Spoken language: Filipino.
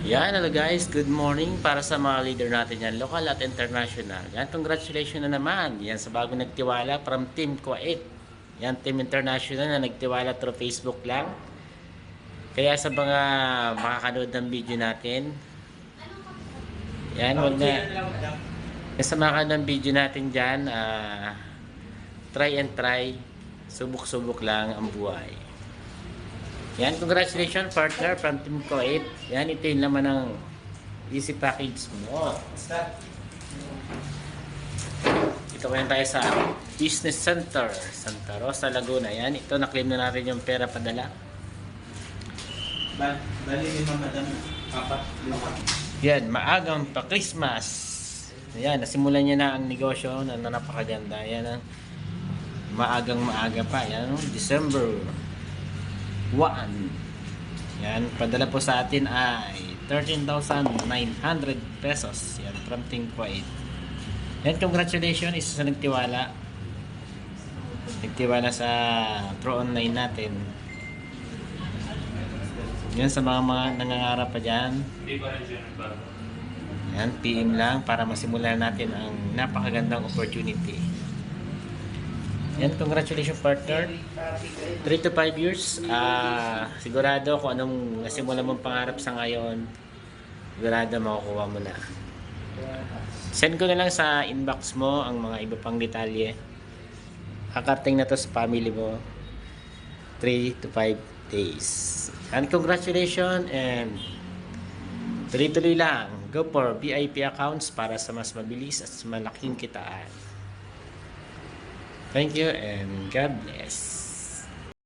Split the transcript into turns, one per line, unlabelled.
Yan, hello guys, good morning para sa mga leader natin yan, local at international. Yan, congratulations na naman. Yan, sa bagong nagtiwala from Team Kuwait. Yan, Team International na nagtiwala through Facebook lang. Kaya sa mga makakanood ng video natin, yan, wag na. Sa mga kanood ng video natin dyan, try and try, subok-subok lang ang buhay. Yan, congratulations partner from Team Kuwait. Yan, ito yung laman ng easy package mo. Ito kayo tayo sa Business Center, Santa Rosa, Laguna. Yan, ito na-claim na natin yung pera padala.
Bali lima madam, apat, lima.
Yan, maagang pa Christmas. Yan, nasimulan niya na ang negosyo na napakaganda. Yan, maagang maaga pa. Yan, December 1. Yan, padala po sa atin ay 13,900 pesos. Yan, from Team Kuwait. Yan, congratulations, isa sa nagtiwala. Nagtiwala sa Pro Online natin. Yan, sa mga nangangarap pa dyan. Yan, PM lang para masimulan natin ang napakagandang opportunity. Yan, congratulations partner. 3 to 5 years. Sigurado kung anong nasimula mong pangarap sa ngayon, sigurado makukuha mo na. Send ko na lang sa inbox mo ang mga iba pang detalye. Kakarating na to sa family mo. 3 to 5 days. And congratulations and tuloy-tuloy lang. Go for VIP accounts para sa mas mabilis at malaking kitaan. Thank you and God bless.